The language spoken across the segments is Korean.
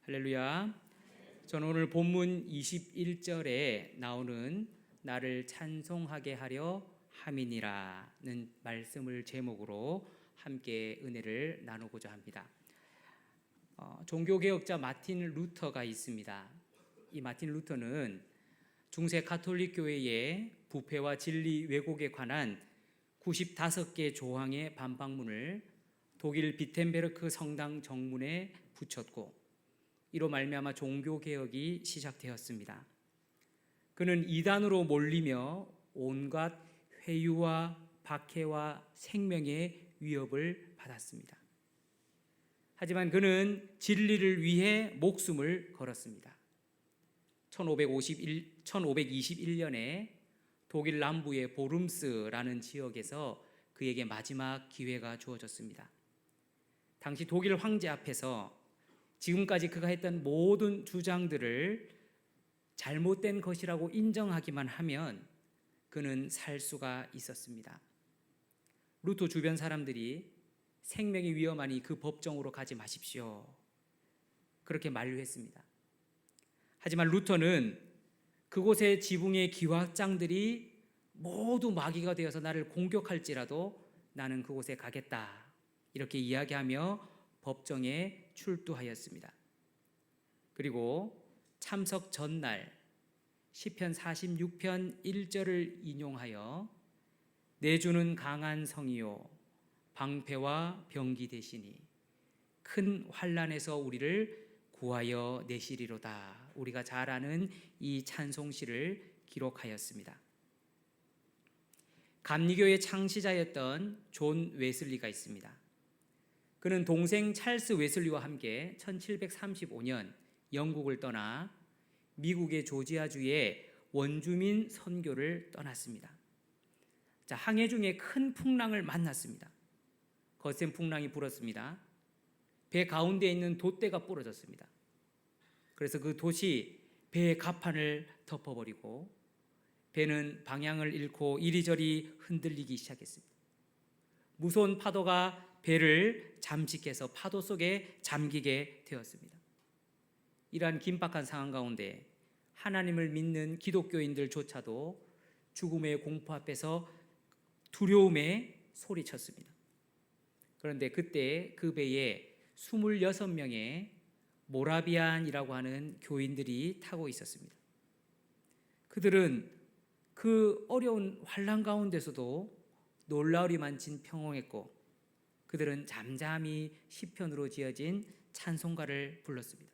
할렐루야. 저는 오늘 본문 21절에 나오는 나를 찬송하게 하려 함이니라는 말씀을 제목으로 함께 은혜를 나누고자 합니다. 종교개혁자 마틴 루터가 있습니다. 이 마틴 루터는 중세 가톨릭 교회의 부패와 진리 왜곡에 관한 95개 조항의 반박문을 독일 비텐베르크 성당 정문에 붙였고, 이로 말미암아 종교개혁이 시작되었습니다. 그는 이단으로 몰리며 온갖 회유와 박해와 생명의 위협을 받았습니다. 하지만 그는 진리를 위해 목숨을 걸었습니다. 1521년에 독일 남부의 보름스라는 지역에서 그에게 마지막 기회가 주어졌습니다. 당시 독일 황제 앞에서 지금까지 그가 했던 모든 주장들을 잘못된 것이라고 인정하기만 하면 그는 살 수가 있었습니다. 루터 주변 사람들이 생명이 위험하니 그 법정으로 가지 마십시오, 그렇게 만류했습니다. 하지만 루터는 그곳의 지붕의 기와장들이 모두 마귀가 되어서 나를 공격할지라도 나는 그곳에 가겠다, 이렇게 이야기하며 법정에 출두하였습니다. 그리고 참석 전날 시편 46편 1절을 인용하여 내 주는 강한 성이요 방패와 병기 되시니 큰 환난에서 우리를 구하여 내시리로다, 우리가 잘 아는 이 찬송시를 기록하였습니다. 감리교의 창시자였던 존 웨슬리가 있습니다. 그는 동생 찰스 웨슬리와 함께 1735년 영국을 떠나 미국의 조지아주의 원주민 선교를 떠났습니다. 항해 중에 큰 풍랑을 만났습니다. 거센 풍랑이 불었습니다. 배 가운데 있는 돛대가 부러졌습니다. 그래서 그 돛이 배의 갑판을 덮어버리고 배는 방향을 잃고 이리저리 흔들리기 시작했습니다. 무서운 파도가 배를 잠식해서 파도 속에 잠기게 되었습니다. 이러한 긴박한 상황 가운데 하나님을 믿는 기독교인들조차도 죽음의 공포 앞에서 두려움에 소리쳤습니다. 그런데 그때 그 배에 26명의 모라비안이라고 하는 교인들이 타고 있었습니다. 그들은 그 어려운 환난 가운데서도 놀라우리만치 평온했고, 그들은 잠잠히 시편으로 지어진 찬송가를 불렀습니다.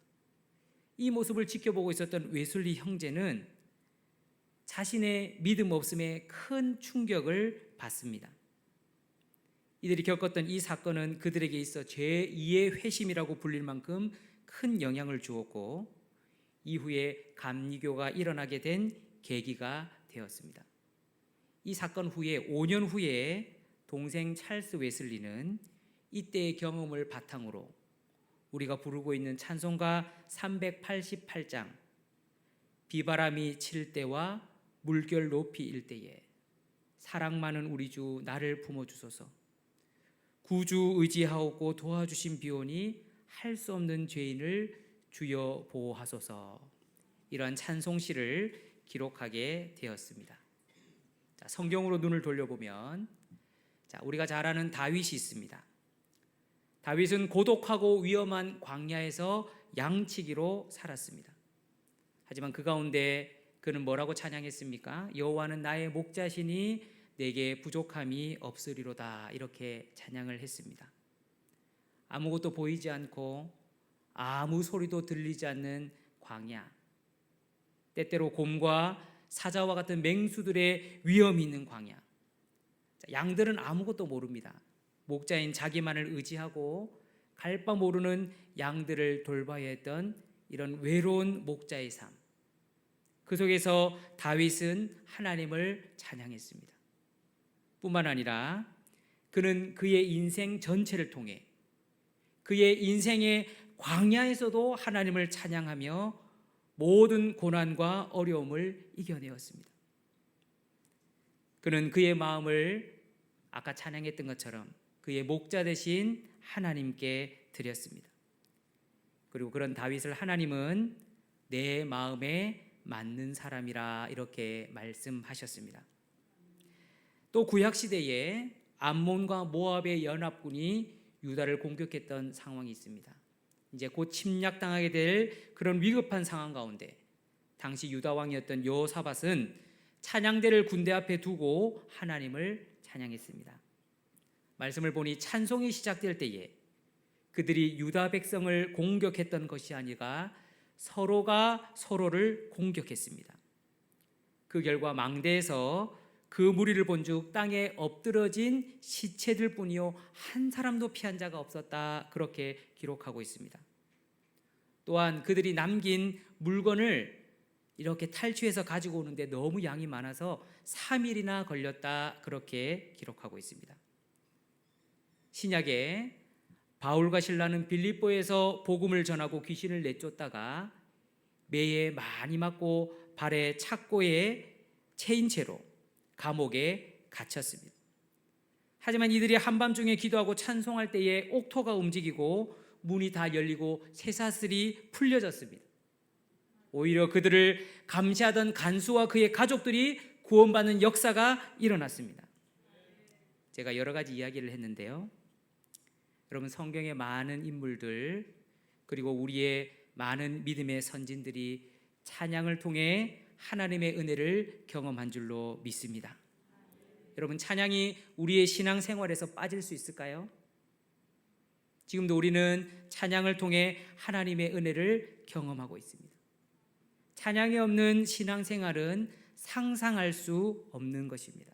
이 모습을 지켜보고 있었던 웨슬리 형제는 자신의 믿음 없음에 큰 충격을 받습니다. 이들이 겪었던 이 사건은 그들에게 있어 제2의 회심이라고 불릴 만큼 큰 영향을 주었고, 이후에 감리교가 일어나게 된 계기가 되었습니다. 이 사건 후에 5년 후에 동생 찰스 웨슬리는 이때의 경험을 바탕으로 우리가 부르고 있는 찬송가 388장 비바람이 칠 때와 물결 높이 일 때에 사랑 많은 우리 주 나를 품어주소서, 구주 의지하옵고 도와주신 비오니 할 수 없는 죄인을 주여 보호하소서, 이러한 찬송시를 기록하게 되었습니다. 성경으로 눈을 돌려보면 우리가 잘 아는 다윗이 있습니다. 다윗은 고독하고 위험한 광야에서 양치기로 살았습니다. 하지만 그 가운데 그는 뭐라고 찬양했습니까? 여호와는 나의 목자시니 내게 부족함이 없으리로다, 이렇게 찬양을 했습니다. 아무것도 보이지 않고 아무 소리도 들리지 않는 광야, 때때로 곰과 사자와 같은 맹수들의 위험이 있는 광야. 양들은 아무것도 모릅니다. 목자인 자기만을 의지하고 갈 바 모르는 양들을 돌봐야 했던 이런 외로운 목자의 삶, 그 속에서 다윗은 하나님을 찬양했습니다. 뿐만 아니라 그는 그의 인생 전체를 통해 그의 인생의 광야에서도 하나님을 찬양하며 모든 고난과 어려움을 이겨내었습니다. 그는 그의 마음을 아까 찬양했던 것처럼 그의 목자 되신 하나님께 드렸습니다. 그리고 그런 다윗을 하나님은 내 마음에 맞는 사람이라 이렇게 말씀하셨습니다. 또 구약 시대에 암몬과 모압의 연합군이 유다를 공격했던 상황이 있습니다. 이제 곧 침략당하게 될 그런 위급한 상황 가운데 당시 유다 왕이었던 여호사밧은 찬양대를 군대 앞에 두고 하나님을 찬양했습니다. 말씀을 보니 찬송이 시작될 때에 그들이 유다 백성을 공격했던 것이 아니라 서로가 서로를 공격했습니다. 그 결과 망대에서 그 무리를 본즉 땅에 엎드러진 시체들 뿐이요 한 사람도 피한 자가 없었다, 그렇게 기록하고 있습니다. 또한 그들이 남긴 물건을 이렇게 탈취해서 가지고 오는데 너무 양이 많아서 3일이나 걸렸다, 그렇게 기록하고 있습니다. 신약에 바울과 실라는 빌립보에서 복음을 전하고 귀신을 내쫓다가 매에 많이 맞고 발에 착고에 채인 채로 감옥에 갇혔습니다. 하지만 이들이 한밤중에 기도하고 찬송할 때에 옥토가 움직이고 문이 다 열리고 쇠사슬이 풀려졌습니다. 오히려 그들을 감시하던 간수와 그의 가족들이 구원받는 역사가 일어났습니다. 제가 여러 가지 이야기를 했는데요, 여러분, 성경의 많은 인물들 그리고 우리의 많은 믿음의 선진들이 찬양을 통해 하나님의 은혜를 경험한 줄로 믿습니다. 여러분, 찬양이 우리의 신앙생활에서 빠질 수 있을까요? 지금도 우리는 찬양을 통해 하나님의 은혜를 경험하고 있습니다. 찬양이 없는 신앙생활은 상상할 수 없는 것입니다.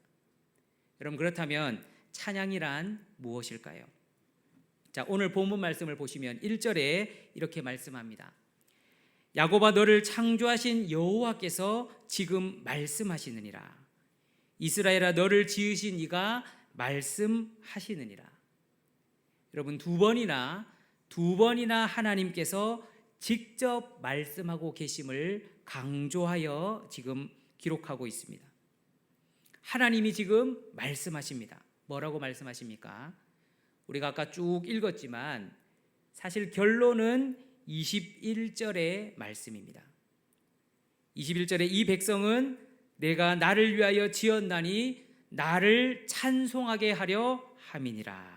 여러분, 그렇다면 찬양이란 무엇일까요? 자, 오늘 본문 말씀을 보시면 1절에 이렇게 말씀합니다. 야곱아, 너를 창조하신 여호와께서 지금 말씀하시느니라. 이스라엘아, 너를 지으신 이가 말씀하시느니라. 여러분, 두 번이나 하나님께서 직접 말씀하고 계심을 강조하여 지금 기록하고 있습니다. 하나님이 지금 말씀하십니다. 뭐라고 말씀하십니까? 우리가 아까 쭉 읽었지만 사실 결론은 21절의 말씀입니다. 21절에 이 백성은 내가 나를 위하여 지었나니 나를 찬송하게 하려 함이니라.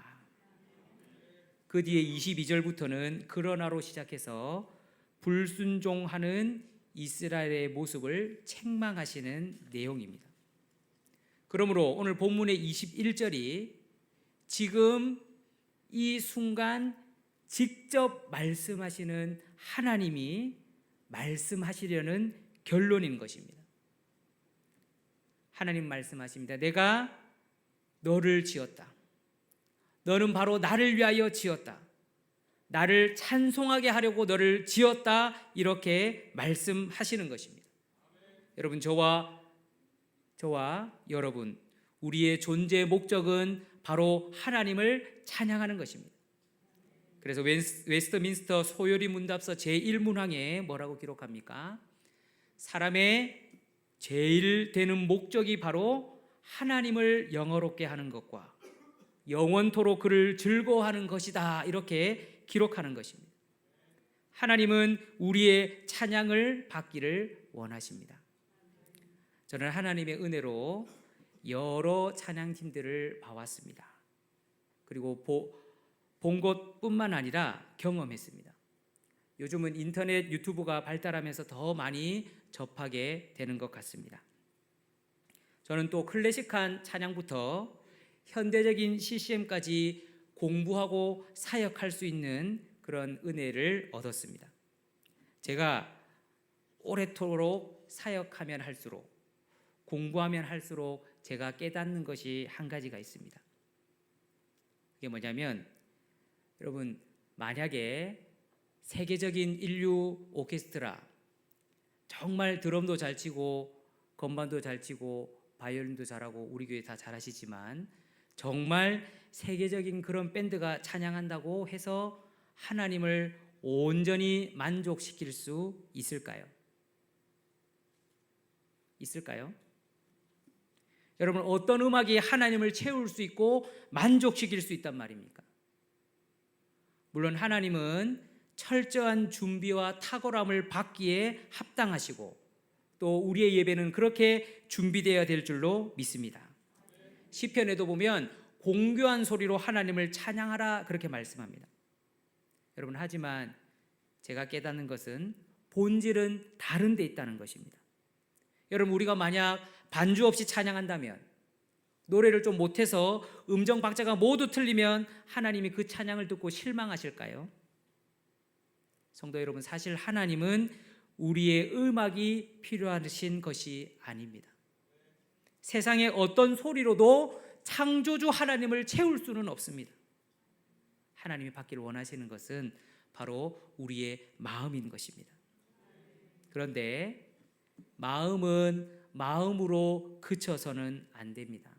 그 뒤에 22절부터는 그러나로 시작해서 불순종하는 이스라엘의 모습을 책망하시는 내용입니다. 그러므로 오늘 본문의 21절이 지금 이 순간 직접 말씀하시는 하나님이 말씀하시려는 결론인 것입니다. 하나님 말씀하십니다. 내가 너를 지었다. 너는 바로 나를 위하여 지었다. 나를 찬송하게 하려고 너를 지었다. 이렇게 말씀하시는 것입니다. 여러분, 저와 여러분, 우리의 존재의 목적은 바로 하나님을 찬양하는 것입니다. 그래서 웨스트민스터 소요리 문답서 제1문항에 뭐라고 기록합니까? 사람의 제일 되는 목적이 바로 하나님을 영화롭게 하는 것과 영원토록 그를 즐거워하는 것이다, 이렇게 기록하는 것입니다. 하나님은 우리의 찬양을 받기를 원하십니다. 저는 하나님의 은혜로 여러 찬양팀들을 봐왔습니다. 그리고 본 것뿐만 아니라 경험했습니다. 요즘은 인터넷 유튜브가 발달하면서 더 많이 접하게 되는 것 같습니다. 저는 또 클래식한 찬양부터 현대적인 CCM까지 공부하고 사역할 수 있는 그런 은혜를 얻었습니다. 제가 오래도록 사역하면 할수록, 공부하면 할수록 제가 깨닫는 것이 한 가지가 있습니다. 그게 뭐냐면, 여러분, 만약에 세계적인 인류 오케스트라, 정말 드럼도 잘 치고 건반도 잘 치고 바이올린도 잘하고 우리 교회 다 잘하시지만 정말 세계적인 그런 밴드가 찬양한다고 해서 하나님을 온전히 만족시킬 수 있을까요? 있을까요? 여러분, 어떤 음악이 하나님을 채울 수 있고 만족시킬 수 있단 말입니까? 물론 하나님은 철저한 준비와 탁월함을 받기에 합당하시고 또 우리의 예배는 그렇게 준비되어야 될 줄로 믿습니다. 시편에도 보면 공교한 소리로 하나님을 찬양하라 그렇게 말씀합니다. 여러분, 하지만 제가 깨닫는 것은 본질은 다른 데 있다는 것입니다. 여러분, 우리가 만약 반주 없이 찬양한다면, 노래를 좀 못해서 음정 박자가 모두 틀리면 하나님이 그 찬양을 듣고 실망하실까요? 성도 여러분, 사실 하나님은 우리의 음악이 필요하신 것이 아닙니다. 세상의 어떤 소리로도 창조주 하나님을 채울 수는 없습니다. 하나님이 받기를 원하시는 것은 바로 우리의 마음인 것입니다. 그런데 마음은 마음으로 그쳐서는 안 됩니다.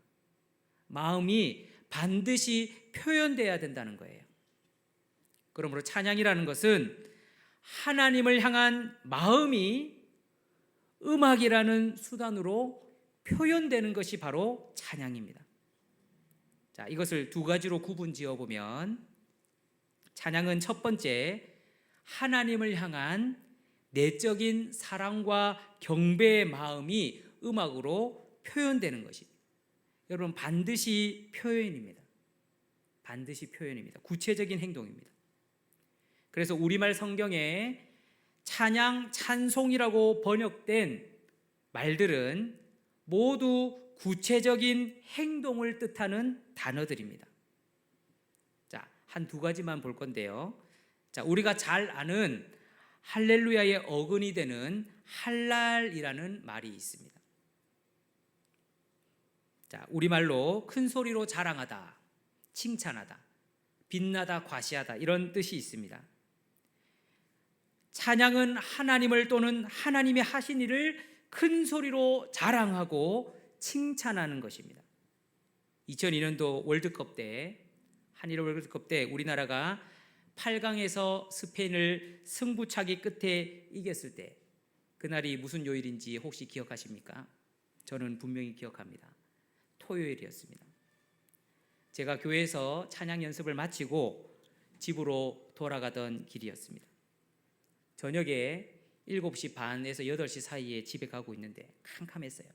마음이 반드시 표현돼야 된다는 거예요. 그러므로 찬양이라는 것은 하나님을 향한 마음이 음악이라는 수단으로 표현되는 것이 바로 찬양입니다. 자, 이것을 두 가지로 구분 지어 보면, 찬양은 첫 번째, 하나님을 향한 내적인 사랑과 경배의 마음이 음악으로 표현되는 것입니다. 여러분, 반드시 표현입니다. 반드시 표현입니다. 구체적인 행동입니다. 그래서 우리말 성경에 찬양, 찬송이라고 번역된 말들은 모두 구체적인 행동을 뜻하는 단어들입니다. 자, 한 두 가지만 볼 건데요. 자, 우리가 잘 아는 할렐루야의 어근이 되는 할랄이라는 말이 있습니다. 자, 우리말로 큰 소리로 자랑하다, 칭찬하다, 빛나다, 과시하다 이런 뜻이 있습니다. 찬양은 하나님을 또는 하나님이 하신 일을 큰 소리로 자랑하고 칭찬하는 것입니다. 2002년도 월드컵 때, 한일 월드컵 때 우리나라가 8강에서 스페인을 승부차기 끝에 이겼을 때, 그날이 무슨 요일인지 혹시 기억하십니까? 저는 분명히 기억합니다. 토요일이었습니다. 제가 교회에서 찬양 연습을 마치고 집으로 돌아가던 길이었습니다. 저녁에 7시 반에서 8시 사이에 집에 가고 있는데 캄캄했어요.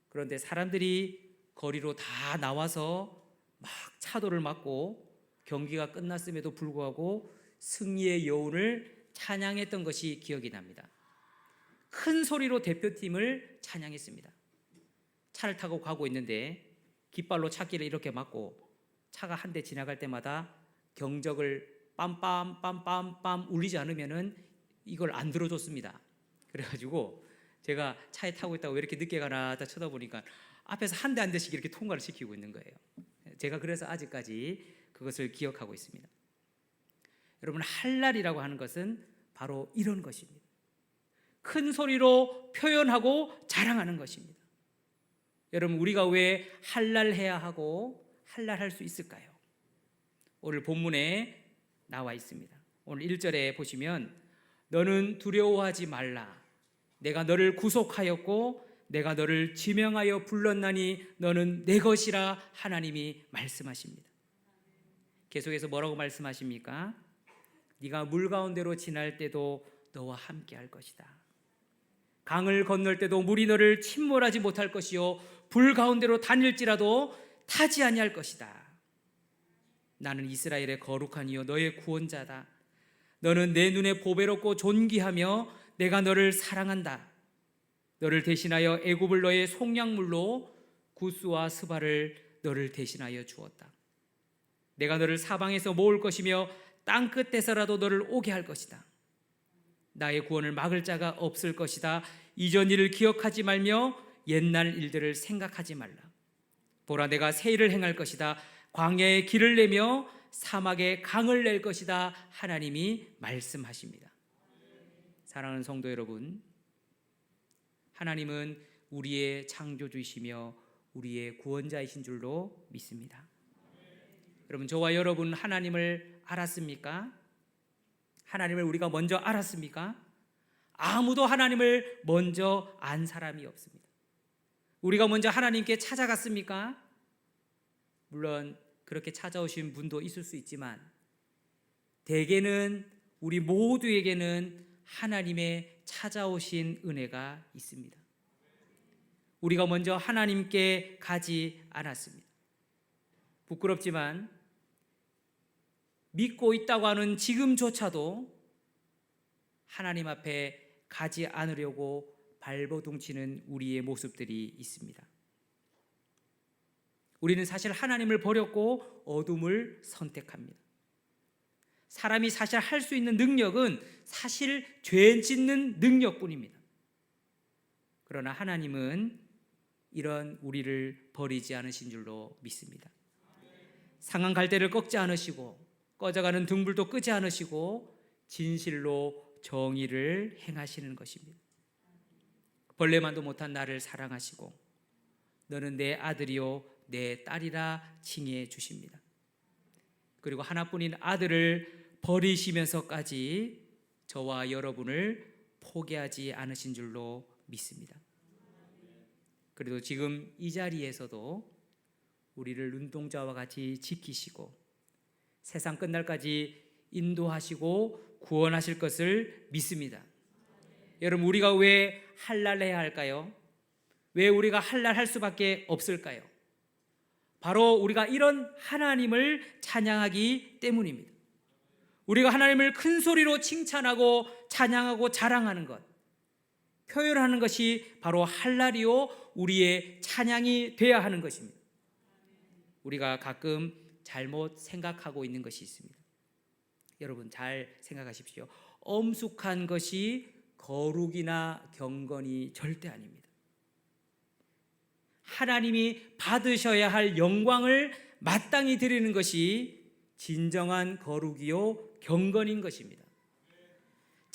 그런데 사람들이 거리로 다 나와서 막 차도를 막고 경기가 끝났음에도 불구하고 승리의 여운을 찬양했던 것이 기억이 납니다. 큰 소리로 대표팀을 찬양했습니다. 차를 타고 가고 있는데 깃발로 차길을 이렇게 막고 차가 한 대 지나갈 때마다 경적을 빰빰 빰빰 울리지 않으면은 이걸 안 들어줬습니다. 그래가지고 제가 차에 타고 있다고 왜 이렇게 늦게 가나 쳐다보니까 앞에서 한 대 한 대씩 이렇게 통과를 시키고 있는 거예요. 제가 그래서 아직까지 그것을 기억하고 있습니다. 여러분, 할랄이라고 하는 것은 바로 이런 것입니다. 큰 소리로 표현하고 자랑하는 것입니다. 여러분, 우리가 왜 할랄해야 하고 할랄할 수 있을까요? 오늘 본문에 나와 있습니다. 오늘 1절에 보시면, 너는 두려워하지 말라. 내가 너를 구속하였고 내가 너를 지명하여 불렀나니 너는 내 것이라 하나님이 말씀하십니다. 계속해서 뭐라고 말씀하십니까? 네가 물 가운데로 지날 때도 너와 함께 할 것이다. 강을 건널 때도 물이 너를 침몰하지 못할 것이요 불 가운데로 다닐지라도 타지 아니할 것이다. 나는 이스라엘의 거룩한 이요 너의 구원자다. 너는 내 눈에 보배롭고 존귀하며 내가 너를 사랑한다. 너를 대신하여 애굽을 너의 속량물로 구스와 스바를 너를 대신하여 주었다. 내가 너를 사방에서 모을 것이며 땅 끝에서라도 너를 오게 할 것이다. 나의 구원을 막을 자가 없을 것이다. 이전 일을 기억하지 말며 옛날 일들을 생각하지 말라. 보라, 내가 새 일을 행할 것이다. 광야에 길을 내며 사막에 강을 낼 것이다. 하나님이 말씀하십니다. 사랑하는 성도 여러분, 하나님은 우리의 창조주이시며 우리의 구원자이신 줄로 믿습니다. 여러분, 저와 여러분 하나님을 알았습니까? 하나님을 우리가 먼저 알았습니까? 아무도 하나님을 먼저 안 사람이 없습니다. 우리가 먼저 하나님께 찾아갔습니까? 물론 그렇게 찾아오신 분도 있을 수 있지만 대개는 우리 모두에게는 하나님의 찾아오신 은혜가 있습니다. 우리가 먼저 하나님께 가지 않았습니다. 부끄럽지만 믿고 있다고 하는 지금조차도 하나님 앞에 가지 않으려고 발버둥치는 우리의 모습들이 있습니다. 우리는 사실 하나님을 버렸고 어둠을 선택합니다. 사람이 사실 할 수 있는 능력은 사실 죄 짓는 능력뿐입니다. 그러나 하나님은 이런 우리를 버리지 않으신 줄로 믿습니다. 상한 갈대를 꺾지 않으시고 꺼져가는 등불도 끄지 않으시고 진실로 정의를 행하시는 것입니다. 벌레만도 못한 나를 사랑하시고 너는 내 아들이요 내 딸이라 칭해 주십니다. 그리고 하나뿐인 아들을 버리시면서까지 저와 여러분을 포기하지 않으신 줄로 믿습니다. 그래도 지금 이 자리에서도 우리를 눈동자와 같이 지키시고 세상 끝날까지 인도하시고 구원하실 것을 믿습니다. 여러분, 우리가 왜 할랄해야 할까요? 왜 우리가 할랄할 수밖에 없을까요? 바로 우리가 이런 하나님을 찬양하기 때문입니다. 우리가 하나님을 큰 소리로 칭찬하고 찬양하고 자랑하는 것, 표현하는 것이 바로 할랄이요 우리의 찬양이 되어야 하는 것입니다. 우리가 가끔 잘못 생각하고 있는 것이 있습니다. 여러분 잘 생각하십시오. 엄숙한 것이 거룩이나 경건이 절대 아닙니다. 하나님이 받으셔야 할 영광을 마땅히 드리는 것이 진정한 거룩이요 경건인 것입니다.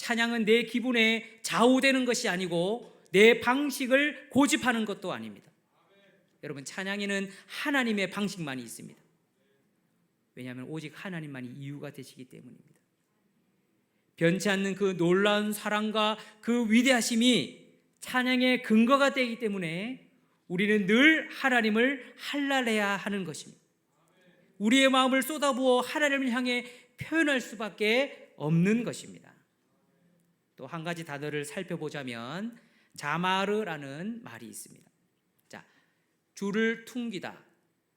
찬양은 내 기분에 좌우되는 것이 아니고 내 방식을 고집하는 것도 아닙니다. 여러분, 찬양에는 하나님의 방식만이 있습니다. 왜냐하면 오직 하나님만이 이유가 되시기 때문입니다. 변치 않는 그 놀라운 사랑과 그 위대하심이 찬양의 근거가 되기 때문에 우리는 늘 하나님을 할랄해야 하는 것입니다. 우리의 마음을 쏟아부어 하나님을 향해 표현할 수밖에 없는 것입니다. 또 한 가지 단어를 살펴보자면 자마르라는 말이 있습니다. 자, 줄을 퉁기다,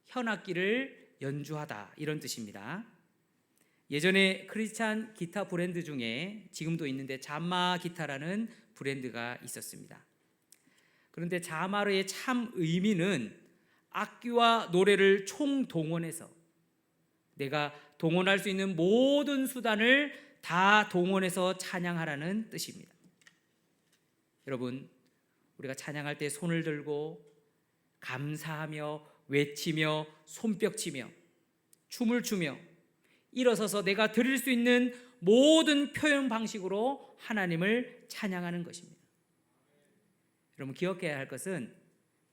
현악기를 연주하다 이런 뜻입니다. 예전에 크리스찬 기타 브랜드 중에 지금도 있는데 자마 기타라는 브랜드가 있었습니다. 그런데 자마르의 참 의미는 악기와 노래를 총동원해서 내가 동원할 수 있는 모든 수단을 다 동원해서 찬양하라는 뜻입니다. 여러분, 우리가 찬양할 때 손을 들고 감사하며 외치며 손뼉치며 춤을 추며 일어서서 내가 드릴 수 있는 모든 표현 방식으로 하나님을 찬양하는 것입니다. 여러분, 기억해야 할 것은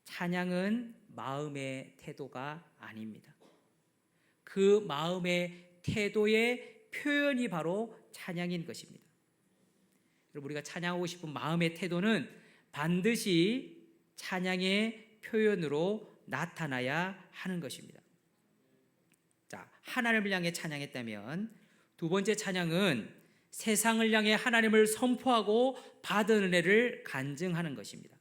찬양은 마음의 태도가 아닙니다. 그 마음의 태도의 표현이 바로 찬양인 것입니다. 여러분, 우리가 찬양하고 싶은 마음의 태도는 반드시 찬양의 표현으로 나타나야 하는 것입니다. 자, 하나님을 향해 찬양했다면 두 번째 찬양은 세상을 향해 하나님을 선포하고 받은 은혜를 간증하는 것입니다.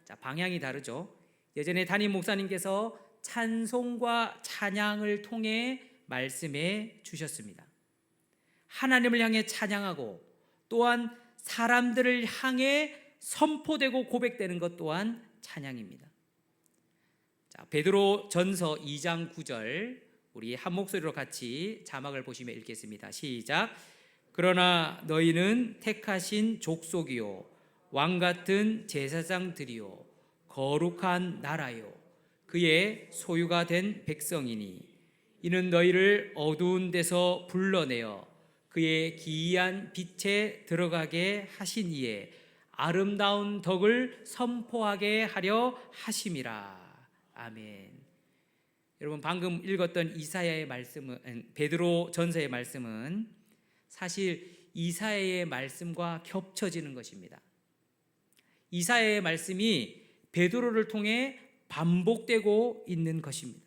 자, 방향이 다르죠. 예전에 담임 목사님께서 찬송과 찬양을 통해 말씀해 주셨습니다. 하나님을 향해 찬양하고 또한 사람들을 향해 선포되고 고백되는 것 또한 찬양입니다. 자, 베드로 전서 2장 9절 우리 한 목소리로 같이 자막을 보시며 읽겠습니다. 시작. 그러나 너희는 택하신 족속이요 왕 같은 제사장들이요 거룩한 나라요 그의 소유가 된 백성이니 이는 너희를 어두운 데서 불러내어 그의 기이한 빛에 들어가게 하신 이에 아름다운 덕을 선포하게 하려 하심이라. 아멘. 여러분, 방금 읽었던 이사야의 말씀은, 베드로 전서의 말씀은 사실 이사야의 말씀과 겹쳐지는 것입니다. 이사야의 말씀이 베드로를 통해 반복되고 있는 것입니다.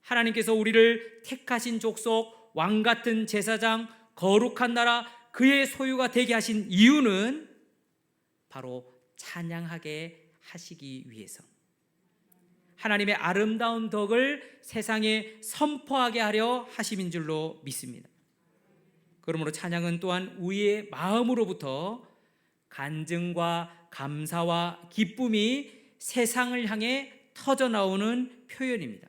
하나님께서 우리를 택하신 족속, 왕 같은 제사장, 거룩한 나라 그의 소유가 되게 하신 이유는 바로 찬양하게 하시기 위해서, 하나님의 아름다운 덕을 세상에 선포하게 하려 하심인 줄로 믿습니다. 그러므로 찬양은 또한 우리의 마음으로부터 간증과 감사와 기쁨이 세상을 향해 터져나오는 표현입니다.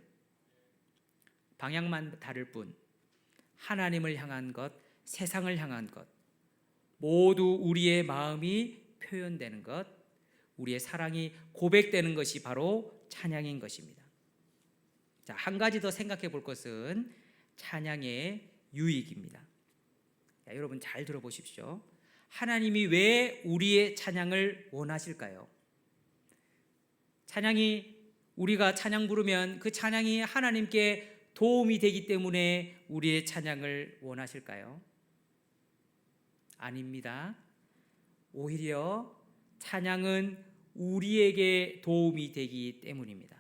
방향만 다를 뿐 하나님을 향한 것, 세상을 향한 것, 모두 우리의 마음이 표현되는 것, 우리의 사랑이 고백되는 것이 바로 찬양인 것입니다. 자, 한 가지 더 생각해 볼 것은 찬양의 유익입니다. 자, 여러분 잘 들어보십시오. 하나님이 왜 우리의 찬양을 원하실까요? 찬양이, 우리가 찬양 부르면 그 찬양이 하나님께 도움이 되기 때문에 우리의 찬양을 원하실까요? 아닙니다. 오히려 찬양은 우리에게 도움이 되기 때문입니다.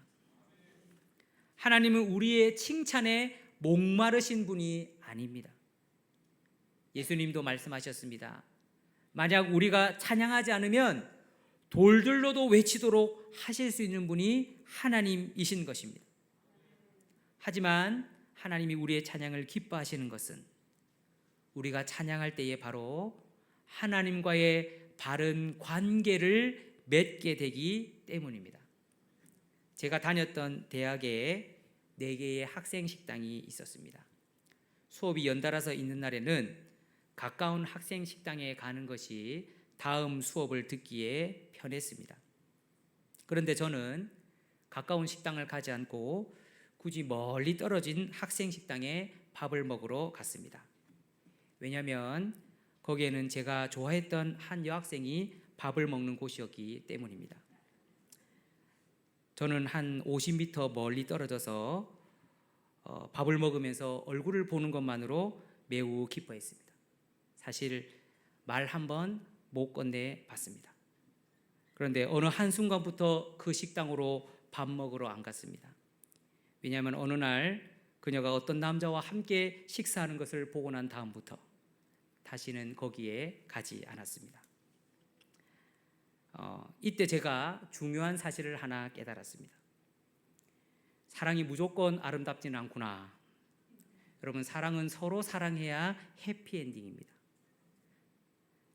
하나님은 우리의 칭찬에 목마르신 분이 아닙니다. 예수님도 말씀하셨습니다. 만약 우리가 찬양하지 않으면 돌들로도 외치도록 하실 수 있는 분이 하나님이신 것입니다. 하지만 하나님이 우리의 찬양을 기뻐하시는 것은 우리가 찬양할 때에 바로 하나님과의 바른 관계를 맺게 되기 때문입니다. 제가 다녔던 대학에 4개의 학생 식당이 있었습니다. 수업이 연달아서 있는 날에는 가까운 학생 식당에 가는 것이 다음 수업을 듣기에 편했습니다. 그런데 저는 가까운 식당을 가지 않고 굳이 멀리 떨어진 학생 식당에 밥을 먹으러 갔습니다. 왜냐하면 거기에는 제가 좋아했던 한 여학생이 밥을 먹는 곳이었기 때문입니다. 저는 한 50m 멀리 떨어져서 밥을 먹으면서 얼굴을 보는 것만으로 매우 기뻐했습니다. 사실 말 한 번 못 건네 봤습니다. 그런데 어느 한순간부터 그 식당으로 밥 먹으러 안 갔습니다. 왜냐하면 어느 날 그녀가 어떤 남자와 함께 식사하는 것을 보고 난 다음부터 다시는 거기에 가지 않았습니다. 이때 제가 중요한 사실을 하나 깨달았습니다. 사랑이 무조건 아름답지는 않구나. 여러분, 사랑은 서로 사랑해야 해피엔딩입니다.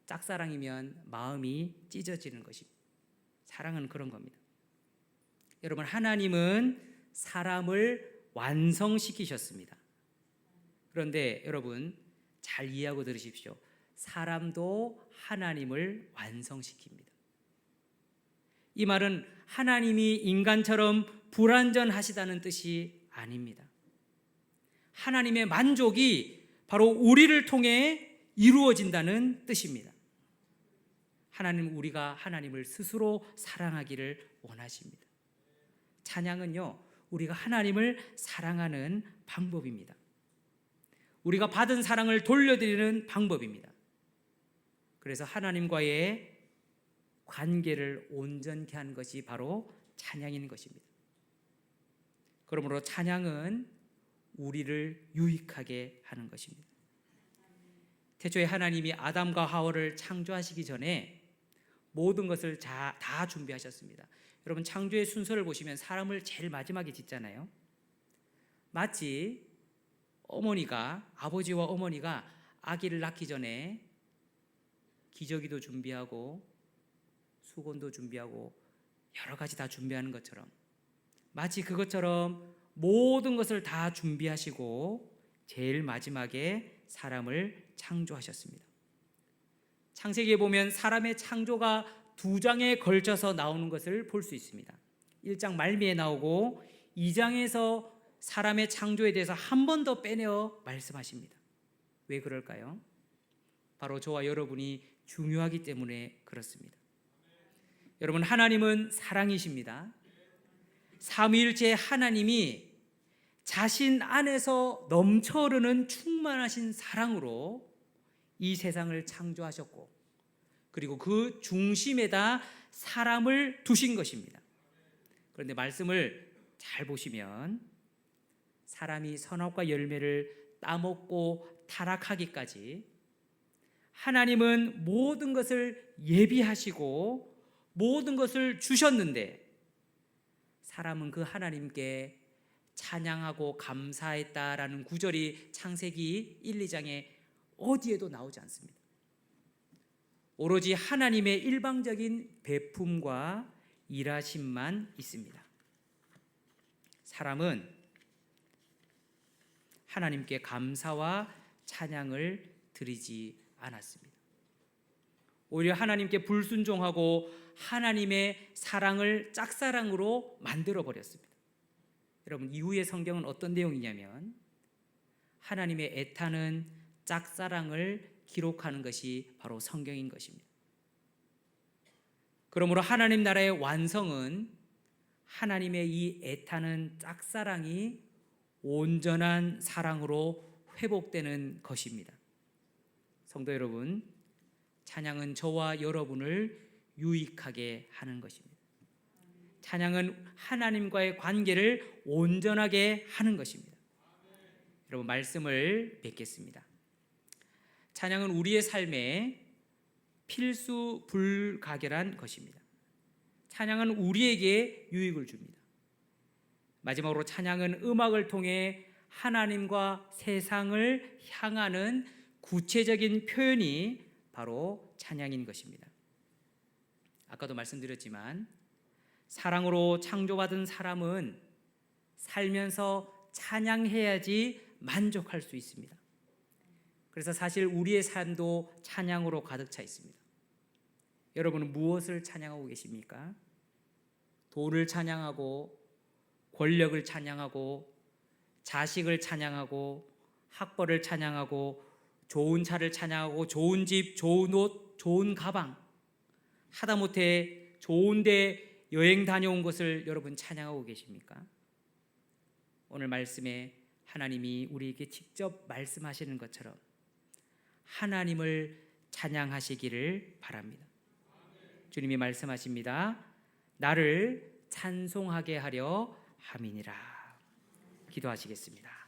짝사랑이면 마음이 찢어지는 것입니다. 사랑은 그런 겁니다. 여러분, 하나님은 사람을 완성시키셨습니다. 그런데 여러분 잘 이해하고 들으십시오. 사람도 하나님을 완성시킵니다. 이 말은 하나님이 인간처럼 불완전하시다는 뜻이 아닙니다. 하나님의 만족이 바로 우리를 통해 이루어진다는 뜻입니다. 하나님은 우리가 하나님을 스스로 사랑하기를 원하십니다. 찬양은요, 우리가 하나님을 사랑하는 방법입니다. 우리가 받은 사랑을 돌려드리는 방법입니다. 그래서 하나님과의 관계를 온전케 하는 것이 바로 찬양인 것입니다. 그러므로 찬양은 우리를 유익하게 하는 것입니다. 태초에 하나님이 아담과 하와를 창조하시기 전에 모든 것을 다 준비하셨습니다. 여러분, 창조의 순서를 보시면 사람을 제일 마지막에 짓잖아요. 마치 아버지와 어머니가 아기를 낳기 전에 기저귀도 준비하고 수건도 준비하고 여러 가지 다 준비하는 것처럼, 마치 그것처럼 모든 것을 다 준비하시고 제일 마지막에 사람을 창조하셨습니다. 창세기에 보면 사람의 창조가 2장에 걸쳐서 나오는 것을 볼 수 있습니다. 1장 말미에 나오고 2장에서 사람의 창조에 대해서 한 번 더 빼내어 말씀하십니다. 왜 그럴까요? 바로 저와 여러분이 중요하기 때문에 그렇습니다. 여러분, 하나님은 사랑이십니다. 삼위일체 하나님이 자신 안에서 넘쳐 흐르는 충만하신 사랑으로 이 세상을 창조하셨고, 그리고 그 중심에다 사람을 두신 것입니다. 그런데 말씀을 잘 보시면 사람이 선악과 열매를 따먹고 타락하기까지 하나님은 모든 것을 예비하시고 모든 것을 주셨는데 사람은 그 하나님께 찬양하고 감사했다라는 구절이 창세기 1, 2장에 어디에도 나오지 않습니다. 오로지 하나님의 일방적인 베품과 일하심만 있습니다. 사람은 하나님께 감사와 찬양을 드리지 않았습니다. 오히려 하나님께 불순종하고 하나님의 사랑을 짝사랑으로 만들어 버렸습니다. 여러분, 이후의 성경은 어떤 내용이냐면 하나님의 애타는 짝사랑을 기록하는 것이 바로 성경인 것입니다. 그러므로 하나님 나라의 완성은 하나님의 이 애타는 짝사랑이 온전한 사랑으로 회복되는 것입니다. 성도 여러분, 찬양은 저와 여러분을 유익하게 하는 것입니다. 찬양은 하나님과의 관계를 온전하게 하는 것입니다. 여러분, 말씀을 뵙겠습니다. 찬양은 우리의 삶에 필수 불가결한 것입니다. 찬양은 우리에게 유익을 줍니다. 마지막으로 찬양은 음악을 통해 하나님과 세상을 향하는 구체적인 표현이 바로 찬양인 것입니다. 아까도 말씀드렸지만 사랑으로 창조받은 사람은 살면서 찬양해야지 만족할 수 있습니다. 그래서 사실 우리의 삶도 찬양으로 가득 차 있습니다. 여러분은 무엇을 찬양하고 계십니까? 돈을 찬양하고 권력을 찬양하고 자식을 찬양하고 학벌을 찬양하고 좋은 차를 찬양하고 좋은 집, 좋은 옷, 좋은 가방, 하다못해 좋은 데 여행 다녀온 것을 여러분 찬양하고 계십니까? 오늘 말씀에 하나님이 우리에게 직접 말씀하시는 것처럼 하나님을 찬양하시기를 바랍니다. 주님이 말씀하십니다. 나를 찬송하게 하려 함이니라. 기도하시겠습니다.